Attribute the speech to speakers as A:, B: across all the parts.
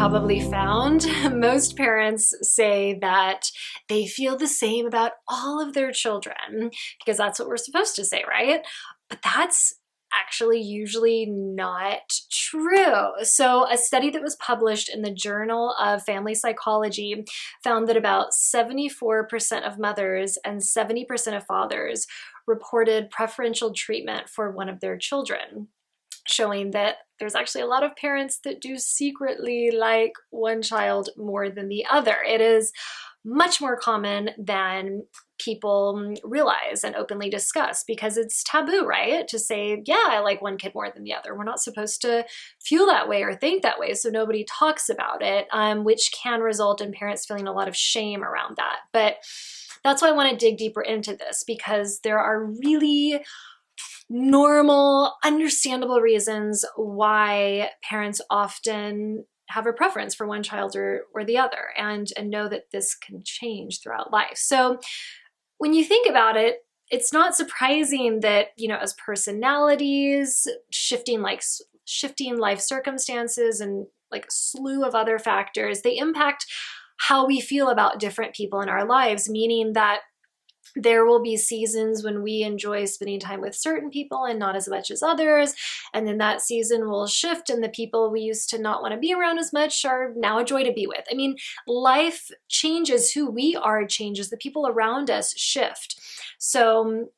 A: probably found, most parents say that they feel the same about all of their children because that's what we're supposed to say, right? But that's actually usually not true. So a study that was published in the Journal of Family Psychology found that about 74% of mothers and 70% of fathers reported preferential treatment for one of their children, showing that there's actually a lot of parents that do secretly like one child more than the other. It is much more common than people realize and openly discuss because it's taboo, right? To say, yeah, I like one kid more than the other. We're not supposed to feel that way or think that way, so nobody talks about it, which can result in parents feeling a lot of shame around that. But that's why I want to dig deeper into this, because there are really normal, understandable reasons why parents often have a preference for one child or the other, and know that this can change throughout life. So when you think about it, it's not surprising that, as personalities, shifting life circumstances and like a slew of other factors, they impact how we feel about different people in our lives, meaning that there will be seasons when we enjoy spending time with certain people and not as much as others. And then that season will shift and the people we used to not want to be around as much are now a joy to be with. I mean, life changes, who we are changes, the people around us shift. So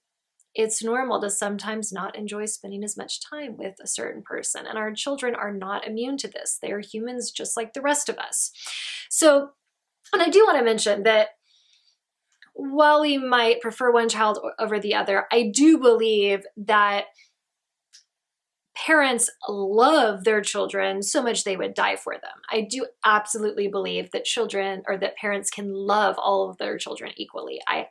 A: it's normal to sometimes not enjoy spending as much time with a certain person. And our children are not immune to this. They are humans just like the rest of us. So, and I do want to mention that while we might prefer one child over the other, I do believe that parents love their children so much they would die for them. I do absolutely believe that that parents can love all of their children equally. I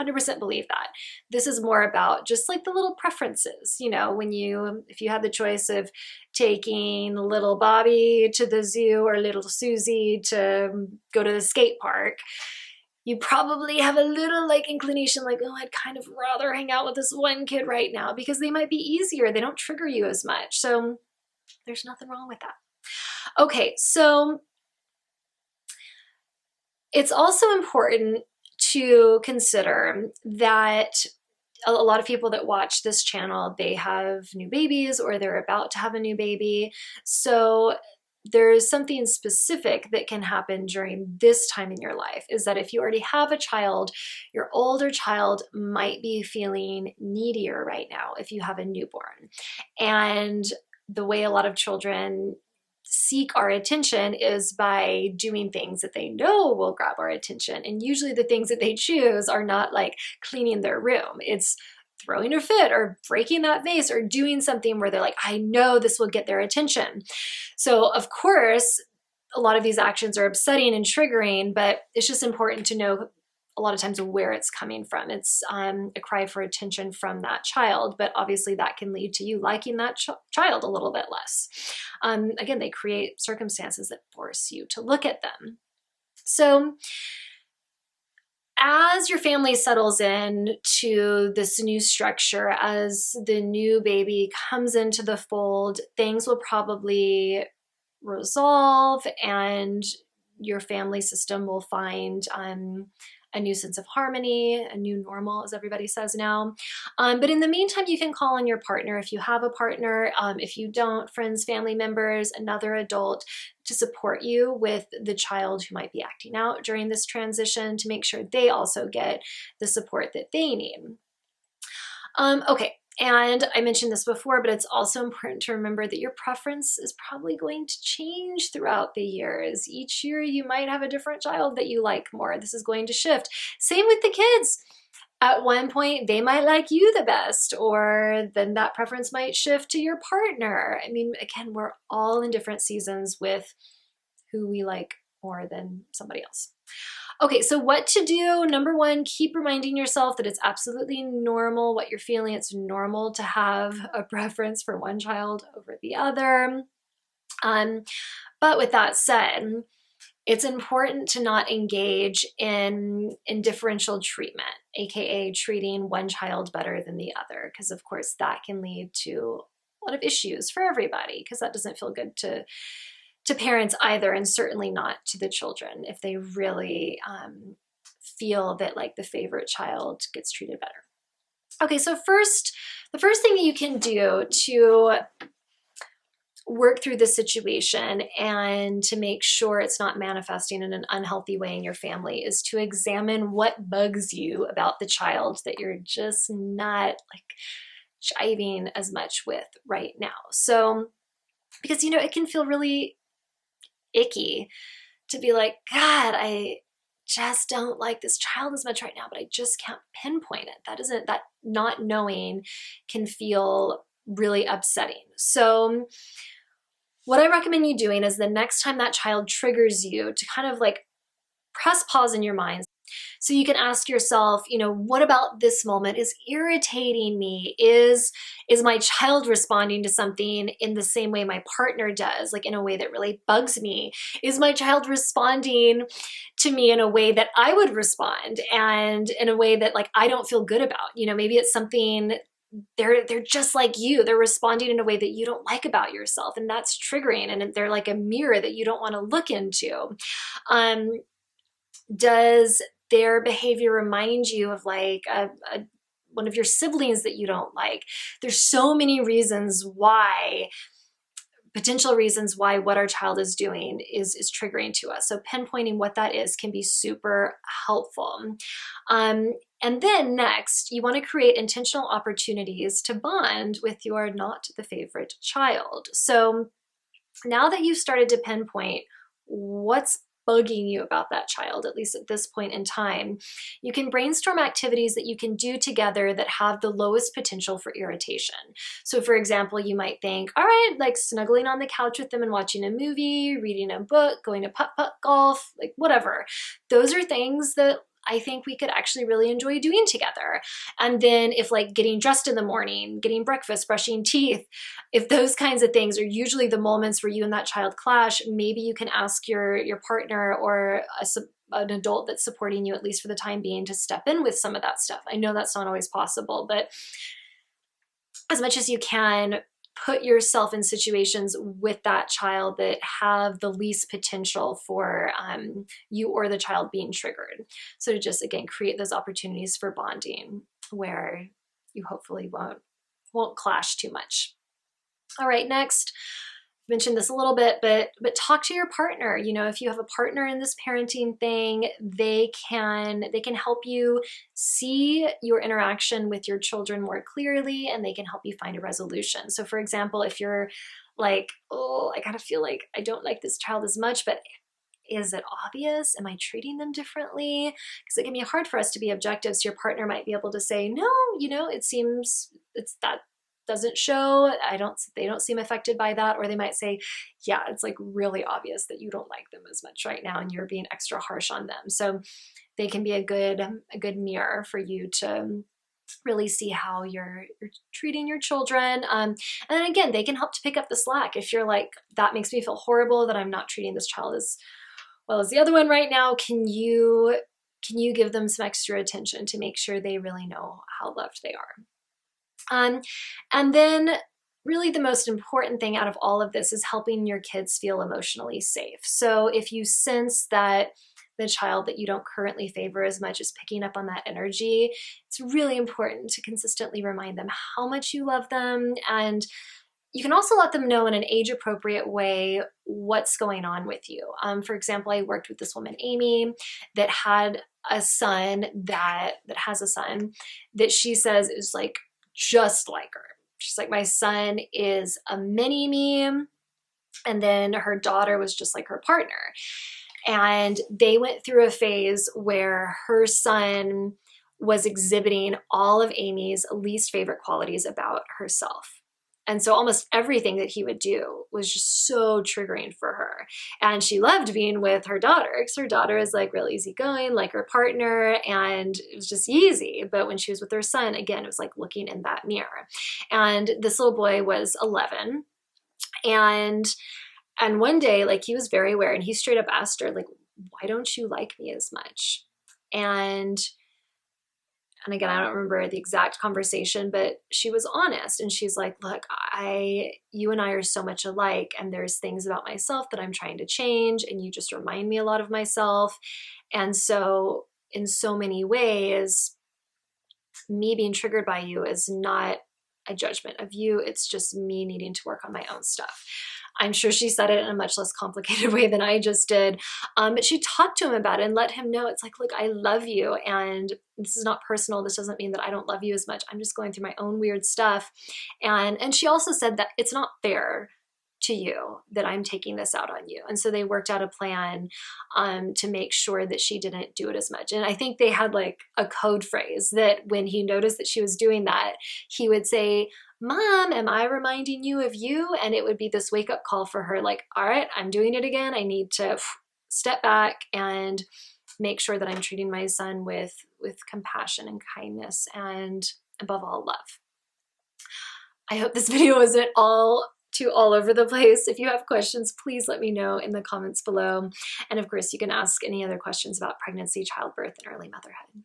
A: 100% believe that. This is more about just like the little preferences, if you had the choice of taking little Bobby to the zoo or little Susie to go to the skate park, you probably have a little inclination oh, I'd kind of rather hang out with this one kid right now because they might be easier. They don't trigger you as much. So there's nothing wrong with that. Okay, so it's also important to consider that a lot of people that watch this channel, they have new babies or they're about to have a new baby. So there's something specific that can happen during this time in your life, is that if you already have a child, your older child might be feeling needier right now if you have a newborn. And the way a lot of children seek our attention is by doing things that they know will grab our attention. And usually the things that they choose are not like cleaning their room. It's throwing a fit or breaking that vase or doing something where they're like, I know this will get their attention. So of course, a lot of these actions are upsetting and triggering, but it's just important to know a lot of times where it's coming from. It's a cry for attention from that child, but obviously that can lead to you liking that child a little bit less. Again, they create circumstances that force you to look at them. So as your family settles in to this new structure, as the new baby comes into the fold, things will probably resolve and your family system will find a new sense of harmony, a new normal, as everybody says now. But in the meantime, you can call on your partner if you have a partner. If you don't, friends, family members, another adult to support you with the child who might be acting out during this transition, to make sure they also get the support that they need. Okay. And I mentioned this before, but it's also important to remember that your preference is probably going to change throughout the years. Each year you might have a different child that you like more. This is going to shift. Same with the kids. At one point, they might like you the best, or then that preference might shift to your partner. I mean, again, we're all in different seasons with who we like more than somebody else. Okay, so what to do? Number one, keep reminding yourself that it's absolutely normal what you're feeling. It's normal to have a preference for one child over the other. But with that said, it's important to not engage in differential treatment, aka treating one child better than the other, because of course that can lead to a lot of issues for everybody, because that doesn't feel good to to parents either, and certainly not to the children if they really feel that like the favorite child gets treated better. Okay, so the first thing that you can do to work through the situation and to make sure it's not manifesting in an unhealthy way in your family is to examine what bugs you about the child that you're just not like jiving as much with right now. So, because, you know, it can feel really icky to be like, God, I just don't like this child as much right now, but I just can't pinpoint it. That not knowing can feel really upsetting. So what I recommend you doing is the next time that child triggers you to kind of like press pause in your mind. So you can ask yourself, you know, what about this moment is irritating me? Is my child responding to something in the same way my partner does, like in a way that really bugs me? Is my child responding to me in a way that I would respond and in a way that like I don't feel good about? You know, maybe it's something they're just like you. They're responding in a way that you don't like about yourself, and that's triggering, and they're like a mirror that you don't want to look into. Does their behavior remind you of like one of your siblings that you don't like? There's so many reasons why, potential reasons why what our child is doing is triggering to us. So pinpointing what that is can be super helpful. And then next, you want to create intentional opportunities to bond with your not the favorite child. So now that you've started to pinpoint what's bugging you about that child, at least at this point in time, you can brainstorm activities that you can do together that have the lowest potential for irritation. So for example, you might think, all right, like snuggling on the couch with them and watching a movie, reading a book, going to putt-putt golf, like whatever. Those are things that I think we could actually really enjoy doing together. And then if like getting dressed in the morning, getting breakfast, brushing teeth, if those kinds of things are usually the moments where you and that child clash, maybe you can ask your partner or an adult that's supporting you, at least for the time being, to step in with some of that stuff. I know that's not always possible, but as much as you can, put yourself in situations with that child that have the least potential for you or the child being triggered. So to just, again, create those opportunities for bonding where you hopefully won't clash too much. All right, next, mentioned this a little bit, but talk to your partner. You know, if you have a partner in this parenting thing, they can help you see your interaction with your children more clearly, and they can help you find a resolution. So for example, if you're like, oh, I kind of feel like I don't like this child as much, but is it obvious? Am I treating them differently? Because it can be hard for us to be objective. So your partner might be able to say, no, you know, it seems it's that doesn't show. They don't seem affected by that. Or they might say, yeah, it's like really obvious that you don't like them as much right now and you're being extra harsh on them. So they can be a good mirror for you to really see how you're treating your children. And then again, they can help to pick up the slack. If you're like, that makes me feel horrible that I'm not treating this child as well as the other one right now, can you give them some extra attention to make sure they really know how loved they are? And then really the most important thing out of all of this is helping your kids feel emotionally safe. So if you sense that the child that you don't currently favor as much is picking up on that energy, it's really important to consistently remind them how much you love them. And you can also let them know in an age-appropriate way what's going on with you. For example, I worked with this woman, Amy, that had a son that has a son that she says is like just like her. She's like, my son is a mini me. And then her daughter was just like her partner. And they went through a phase where her son was exhibiting all of Amy's least favorite qualities about herself. And so almost everything that he would do was just so triggering for her. And she loved being with her daughter because her daughter is like real easygoing, like her partner, and it was just easy. But when she was with her son, again, it was like looking in that mirror. And this little boy was 11. And one day, like, he was very aware, and he straight up asked her, like, why don't you like me as much? And and again, I don't remember the exact conversation, but she was honest and she's like, look, you and I are so much alike, and there's things about myself that I'm trying to change, and you just remind me a lot of myself. And so in so many ways, me being triggered by you is not a judgment of you. It's just me needing to work on my own stuff. I'm sure she said it in a much less complicated way than I just did. But she talked to him about it and let him know, it's like, look, I love you. And this is not personal. This doesn't mean that I don't love you as much. I'm just going through my own weird stuff. And she also said that it's not fair to you that I'm taking this out on you. And so they worked out a plan to make sure that she didn't do it as much. And I think they had like a code phrase that when he noticed that she was doing that, he would say, Mom, am I reminding you of you? And it would be this wake up call for her, like, all right, I'm doing it again. I need to step back and make sure that I'm treating my son with compassion and kindness, and above all, love. I hope this video isn't all over the place. If you have questions, please let me know in the comments below. And of course, you can ask any other questions about pregnancy, childbirth, and early motherhood.